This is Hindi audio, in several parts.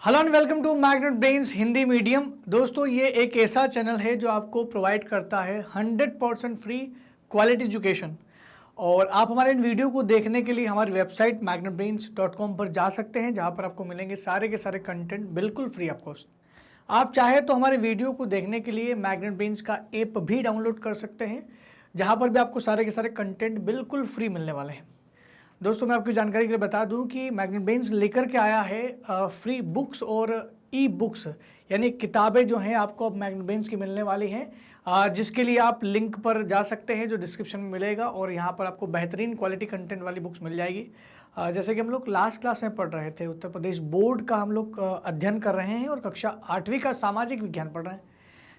Hello and welcome to magnet brains Hindi medium. दोस्तों, ये एक ऐसा चैनल है जो आपको प्रोवाइड करता है 100% फ्री क्वालिटी एजुकेशन। और आप हमारे इन वीडियो को देखने के लिए हमारी वेबसाइट magnetbrains.com पर जा सकते हैं, जहां पर आपको मिलेंगे सारे के सारे कंटेंट बिल्कुल फ्री ऑफ कॉस्ट। आप चाहे तो हमारे वीडियो को देखने के लिए मैग्नेट ब्रेन्स का ऐप भी डाउनलोड कर सकते हैं, जहां पर भी आपको सारे के सारे कंटेंट बिल्कुल फ्री मिलने वाले हैं। दोस्तों, मैं आपकी जानकारी के लिए बता दूं कि मैग्नेट ब्रेन्स लेकर के आया है फ्री बुक्स और ई बुक्स, यानी किताबें जो हैं आपको अब मैग्नेट ब्रेन्स की मिलने वाली हैं, जिसके लिए आप लिंक पर जा सकते हैं जो डिस्क्रिप्शन में मिलेगा। और यहाँ पर आपको बेहतरीन क्वालिटी कंटेंट वाली बुक्स मिल जाएगी। जैसे कि हम लोग लास्ट क्लास में पढ़ रहे थे, उत्तर प्रदेश बोर्ड का हम लोग अध्ययन कर रहे हैं और कक्षा 8वीं का सामाजिक विज्ञान पढ़ रहे हैं।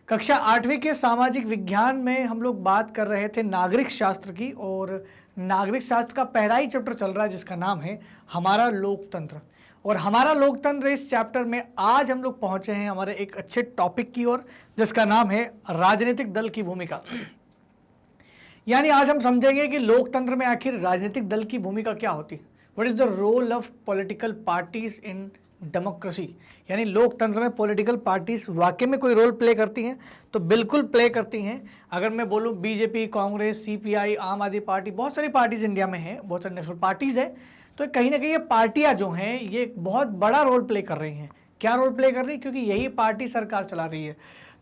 कक्षा 8वीं के सामाजिक विज्ञान में हम लोग बात कर रहे थे नागरिक शास्त्र की, और नागरिक शास्त्र का पहला ही चैप्टर चल रहा है जिसका नाम है हमारा लोकतंत्र। और हमारा लोकतंत्र इस चैप्टर में आज हम लोग पहुंचे हैं हमारे एक अच्छे टॉपिक की ओर, जिसका नाम है राजनीतिक दल की भूमिका। यानी आज हम समझेंगे कि लोकतंत्र में आखिर राजनीतिक दल की भूमिका क्या होती है। What is the role of political parties in democracy, यानी लोकतंत्र में पॉलिटिकल पार्टीज वाकई में कोई रोल प्ले करती हैं? तो बिल्कुल प्ले करती हैं। अगर मैं बोलूं बीजेपी, कांग्रेस, सीपीआई, आम आदमी पार्टी, बहुत सारी पार्टीज इंडिया में हैं, बहुत सारी नेशनल पार्टीज हैं, तो कहीं ना कहीं ये पार्टियां जो हैं ये बहुत बड़ा रोल प्ले कर रही हैं। क्या रोल प्ले कर रही है? क्योंकि यही पार्टी सरकार चला रही है।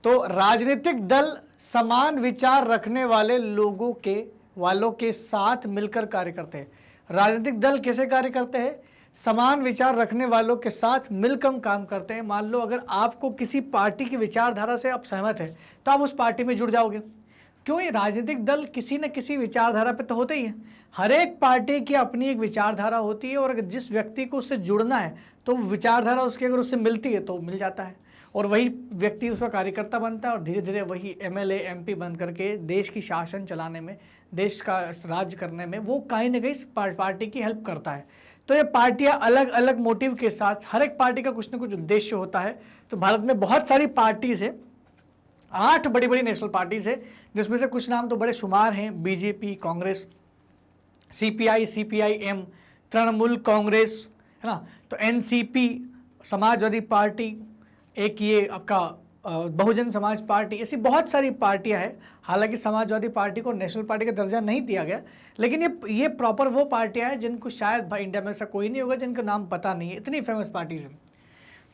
तो राजनीतिक दल समान विचार रखने वालों के साथ मिलकर कार्य करते हैं। राजनीतिक दल कैसे कार्य करते हैं? समान विचार रखने वालों के साथ मिलकर काम करते हैं। मान लो अगर आपको किसी पार्टी की विचारधारा से आप सहमत हैं तो आप उस पार्टी में जुड़ जाओगे। क्यों? ये राजनीतिक दल किसी न किसी विचारधारा पे तो होते ही हैं। हर एक पार्टी की अपनी एक विचारधारा होती है, और अगर जिस व्यक्ति को उससे जुड़ना है तो विचारधारा उसकी अगर उससे मिलती है तो मिल जाता है, और वही व्यक्ति उसका कार्यकर्ता बनता है, और धीरे धीरे वही एमएलए एमपी बन करके देश की शासन चलाने में, देश का राज करने में वो कहीं ना कहीं पार्टी की हेल्प करता है। तो ये पार्टियां अलग अलग मोटिव के साथ, हर एक पार्टी का कुछ ना कुछ उद्देश्य होता है। तो भारत में बहुत सारी पार्टीज है, 8 बड़ी बड़ी नेशनल पार्टीज है, जिसमें से कुछ नाम तो बड़े शुमार हैं। BJP, Congress, CPI, CPIM, Trinamool Congress, है ना, तो एनसीपी, समाजवादी पार्टी, एक ये आपका बहुजन समाज पार्टी, ऐसी बहुत सारी पार्टियां हैं। हालांकि समाजवादी पार्टी को नेशनल पार्टी का दर्जा नहीं दिया गया, लेकिन ये प्रॉपर वो पार्टियां हैं जिनको शायद भाई इंडिया में ऐसा कोई नहीं होगा जिनका नाम पता नहीं है, इतनी फेमस पार्टीज हैं।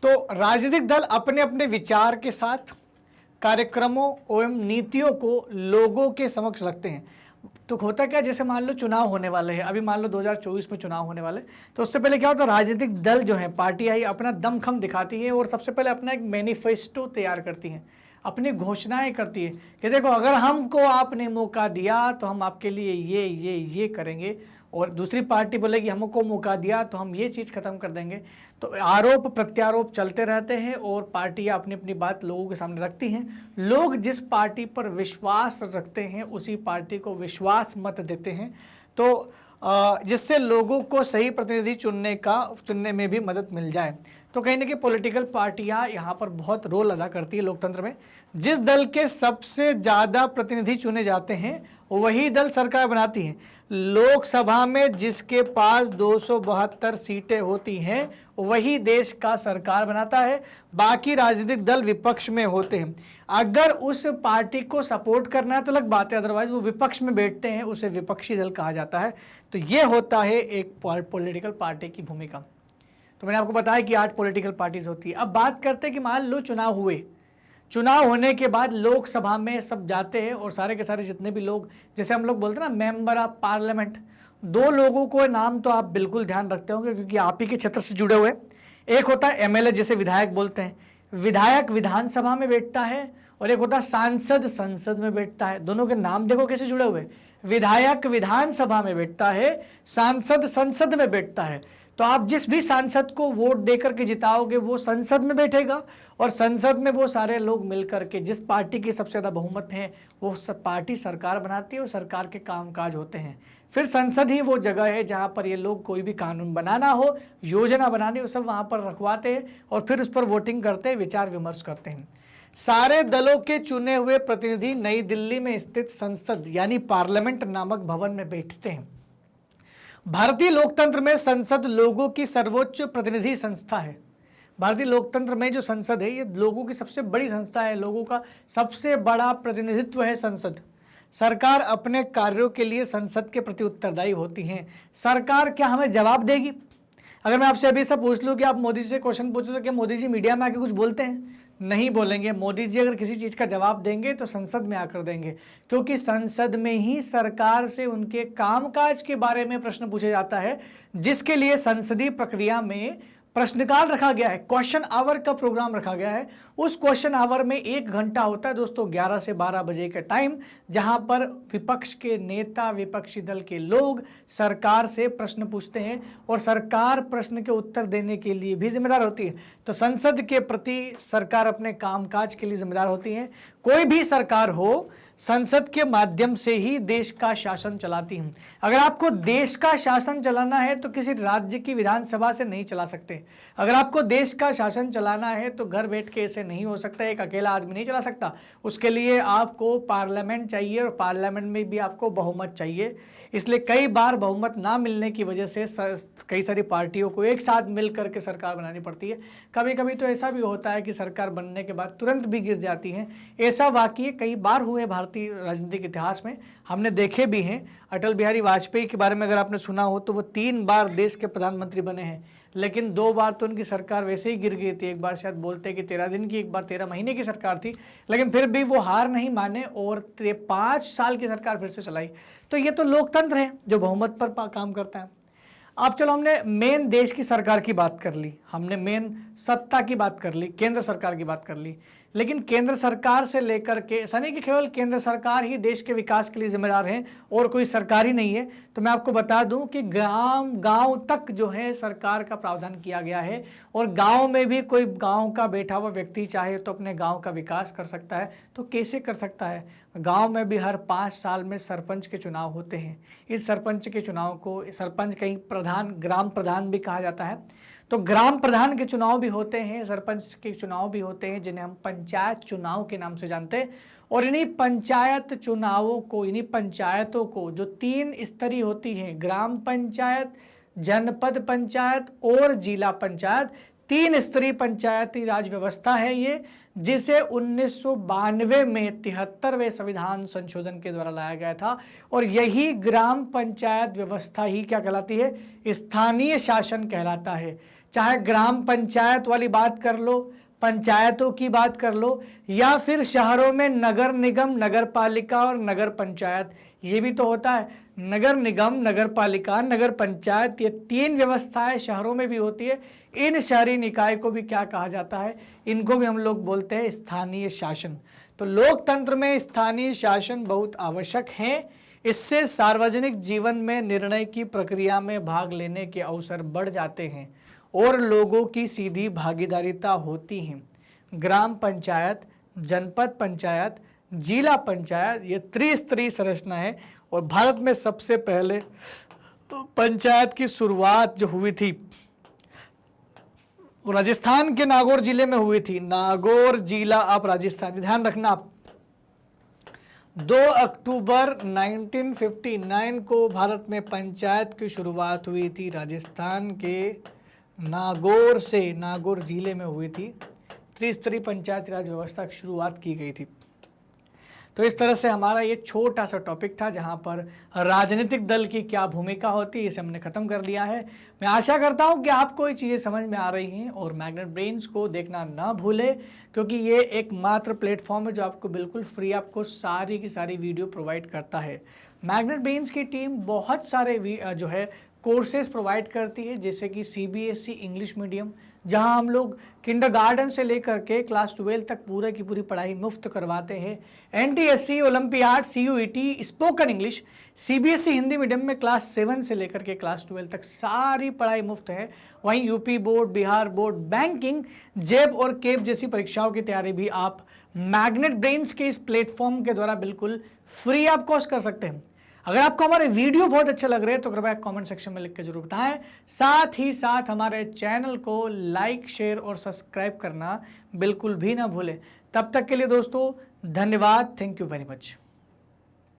तो राजनीतिक दल अपने अपने विचार के साथ कार्यक्रमों एवं नीतियों को लोगों के समक्ष रखते हैं। तो होता क्या, जैसे मान लो चुनाव होने वाले हैं, अभी मान लो 2024 में चुनाव होने वाले, तो उससे पहले क्या होता है, राजनीतिक दल जो है, पार्टियां ही अपना दमखम दिखाती हैं और सबसे पहले अपना एक मैनिफेस्टो तैयार करती हैं, अपनी घोषणाएं करती है कि देखो अगर हमको आपने मौका दिया तो हम आपके लिए ये करेंगे, और दूसरी पार्टी बोलेगी हमको मौका दिया तो हम ये चीज़ खत्म कर देंगे। तो आरोप प्रत्यारोप चलते रहते हैं और पार्टियां अपनी अपनी बात लोगों के सामने रखती हैं। लोग जिस पार्टी पर विश्वास रखते हैं उसी पार्टी को विश्वास मत देते हैं, तो जिससे लोगों को सही प्रतिनिधि चुनने में भी मदद मिल जाए। तो कहीं ना कहीं पॉलिटिकल पार्टियां यहाँ पर बहुत रोल अदा करती है लोकतंत्र में। जिस दल के सबसे ज़्यादा प्रतिनिधि चुने जाते हैं वही दल सरकार बनाती है। लोकसभा में जिसके पास 272 सीटें होती हैं वही देश का सरकार बनाता है, बाकी राजनीतिक दल विपक्ष में होते हैं। अगर उस पार्टी को सपोर्ट करना है तो अलग बात है, अदरवाइज वो विपक्ष में बैठते हैं, उसे विपक्षी दल कहा जाता है। तो ये होता है एक पॉलिटिकल पार्टी की भूमिका। तो मैंने आपको बताया कि 8 पॉलिटिकल पार्टीज होती है। अब बात करते हैं कि मान लो चुनाव हुए, चुनाव होने के बाद लोकसभा में सब जाते हैं और सारे के सारे जितने भी लोग, जैसे हम लोग बोलते हैं ना मेंबर ऑफ पार्लियामेंट, 2 लोगों को नाम तो आप बिल्कुल ध्यान रखते होंगे क्योंकि आप ही के क्षेत्र से जुड़े हुए। एक होता है एमएलए, जिसे विधायक बोलते हैं, विधायक विधानसभा में बैठता है, और एक होता है सांसद, संसद में बैठता है। दोनों के नाम देखो कैसे जुड़े हुए, विधायक विधानसभा में बैठता है, सांसद संसद में बैठता है। तो आप जिस भी सांसद को वोट देकर के जिताओगे वो संसद में बैठेगा, और संसद में वो सारे लोग मिलकर के, जिस पार्टी की सबसे ज़्यादा बहुमत है वो सब पार्टी सरकार बनाती है और सरकार के कामकाज होते हैं। फिर संसद ही वो जगह है जहाँ पर ये लोग कोई भी कानून बनाना हो, योजना बनानी हो, सब वहाँ पर रखवाते हैं और फिर उस पर वोटिंग करते हैं, विचार विमर्श करते हैं। सारे दलों के चुने हुए प्रतिनिधि नई दिल्ली में स्थित संसद यानी पार्लियामेंट नामक भवन में बैठते हैं। भारतीय लोकतंत्र में संसद लोगों की सर्वोच्च प्रतिनिधि संस्था है। भारतीय लोकतंत्र में जो संसद है ये लोगों की सबसे बड़ी संस्था है, लोगों का सबसे बड़ा प्रतिनिधित्व है संसद। सरकार अपने कार्यों के लिए संसद के प्रति उत्तरदायी होती है। सरकार क्या हमें जवाब देगी? अगर मैं आपसे अभी सब पूछ लूं कि आप मोदी जी से क्वेश्चन पूछो तो क्या मोदी जी मीडिया में आके कुछ बोलते हैं? नहीं बोलेंगे। मोदी जी अगर किसी चीज़ का जवाब देंगे तो संसद में आकर देंगे, क्योंकि संसद में ही सरकार से उनके कामकाज के बारे में प्रश्न पूछा जाता है, जिसके लिए संसदीय प्रक्रिया में प्रश्नकाल रखा गया है, क्वेश्चन आवर का प्रोग्राम रखा गया है। उस क्वेश्चन आवर में 1 घंटा होता है दोस्तों, 11 से 12 बजे का टाइम, जहां पर विपक्ष के नेता, विपक्षी दल के लोग सरकार से प्रश्न पूछते हैं और सरकार प्रश्न के उत्तर देने के लिए भी जिम्मेदार होती है। तो संसद के प्रति सरकार अपने कामकाज के लिए जिम्मेदार होती है। कोई भी सरकार हो, संसद के माध्यम से ही देश का शासन चलाती हूं। अगर आपको देश का शासन चलाना है तो किसी राज्य की विधानसभा से नहीं चला सकते। अगर आपको देश का शासन चलाना है तो घर बैठ के ऐसे नहीं हो सकता, एक अकेला आदमी नहीं चला सकता। उसके लिए आपको पार्लियामेंट चाहिए और पार्लियामेंट में भी आपको बहुमत चाहिए। इसलिए कई बार बहुमत ना मिलने की वजह से कई सारी पार्टियों को एक साथ मिल करके सरकार बनानी पड़ती है। कभी कभी तो ऐसा भी होता है कि सरकार बनने के बाद तुरंत भी गिर जाती है। ऐसा वाकये कई बार हुए भारतीय राजनीतिक इतिहास में, हमने देखे भी हैं। अटल बिहारी वाजपेयी के बारे में अगर आपने सुना हो तो वो 3 बार देश के प्रधानमंत्री बने हैं, लेकिन 2 बार तो उनकी सरकार वैसे ही गिर गई थी। एक बार शायद बोलते कि 13 दिन की, एक बार 13 महीने की सरकार थी, लेकिन फिर भी वो हार नहीं माने और 5 साल की सरकार फिर से चलाई। तो ये तो लोकतंत्र है जो बहुमत पर काम करता है। अब चलो, हमने मेन देश की सरकार की बात कर ली, हमने मेन सत्ता की बात कर ली, केंद्र सरकार की बात कर ली, लेकिन केंद्र सरकार से लेकर के ऐसा नहीं कि केवल केंद्र सरकार ही देश के विकास के लिए जिम्मेदार है और कोई सरकार ही नहीं है। तो मैं आपको बता दूं कि गांव तक जो है सरकार का प्रावधान किया गया है और गांव में भी कोई गांव का बैठा हुआ व्यक्ति चाहे तो अपने गांव का विकास कर सकता है। तो कैसे कर सकता है? गांव में भी हर 5 साल में सरपंच के चुनाव होते हैं। इस सरपंच के चुनाव को सरपंच कहीं प्रधान, ग्राम प्रधान भी कहा जाता है। तो ग्राम प्रधान के चुनाव भी होते हैं, सरपंच के चुनाव भी होते हैं, जिन्हें हम पंचायत चुनाव के नाम से जानते हैं। और इन्हीं पंचायत चुनावों को, इन्हीं पंचायतों को जो 3 स्तरीय होती हैं, ग्राम पंचायत, जनपद पंचायत और जिला पंचायत, 3 स्तरीय पंचायती राज व्यवस्था है ये, जिसे 1992 में 73वें संविधान संशोधन के द्वारा लाया गया था। और यही ग्राम पंचायत व्यवस्था ही क्या कहलाती है? स्थानीय शासन कहलाता है। चाहे ग्राम पंचायत वाली बात कर लो, पंचायतों की बात कर लो, या फिर शहरों में नगर निगम, नगर पालिका और नगर पंचायत, ये भी तो होता है। नगर निगम, नगर पालिका, नगर पंचायत, ये 3 व्यवस्थाएं शहरों में भी होती है। इन शहरी निकाय को भी क्या कहा जाता है? इनको भी हम लोग बोलते हैं स्थानीय शासन। तो लोकतंत्र में स्थानीय शासन बहुत आवश्यक है। इससे सार्वजनिक जीवन में निर्णय की प्रक्रिया में भाग लेने के अवसर बढ़ जाते हैं और लोगों की सीधी भागीदारिता होती है। ग्राम पंचायत, जनपद पंचायत, जिला पंचायत, ये त्रिस्तरीय संरचना है। और भारत में सबसे पहले पंचायत की शुरुआत जो हुई थी राजस्थान के नागौर जिले में हुई थी। नागौर जिला, आप राजस्थान, ध्यान रखना आप, 2 अक्टूबर 1959 को भारत में पंचायत की शुरुआत हुई थी। राजस्थान के नागौर से, नागौर जिले में हुई थी। त्रिस्तरीय पंचायती राज व्यवस्था की शुरुआत की गई थी। तो इस तरह से हमारा ये छोटा सा टॉपिक था जहाँ पर राजनीतिक दल की क्या भूमिका होती है, इसे हमने ख़त्म कर लिया है। मैं आशा करता हूँ कि आपको ये चीज़ें समझ में आ रही हैं और मैग्नेट ब्रेन्स को देखना ना भूले, क्योंकि ये एकमात्र प्लेटफॉर्म है जो आपको बिल्कुल फ्री, आपको सारी की सारी वीडियो प्रोवाइड करता है। मैग्नेट ब्रेन्स की टीम बहुत सारे जो है कोर्सेज प्रोवाइड करती है, जैसे कि CBSE इंग्लिश मीडियम, जहां हम लोग किंडरगार्टन से लेकर के क्लास 12 तक पूरे की पूरी पढ़ाई मुफ्त करवाते हैं। NTSC, olympiad, CUET, spoken English, CBSE Hindi medium में क्लास 7 से लेकर के क्लास 12 तक सारी पढ़ाई मुफ्त है। वहीं UP board, Bihar board, banking, जेब और केब जैसी परीक्षाओं की तैयारी भी आप मैग्नेट ब्रेन्स के इस प्लेटफॉर्म के द्वारा बिल्कुल फ्री ऑफ कॉस्ट कर सकते हैं। अगर आपको हमारे वीडियो बहुत अच्छे लग रहे हैं तो कृपया कमेंट सेक्शन में लिख के जरूर बताएं। साथ ही साथ हमारे चैनल को लाइक, शेयर और सब्सक्राइब करना बिल्कुल भी ना भूलें। तब तक के लिए दोस्तों धन्यवाद। Thank you very much.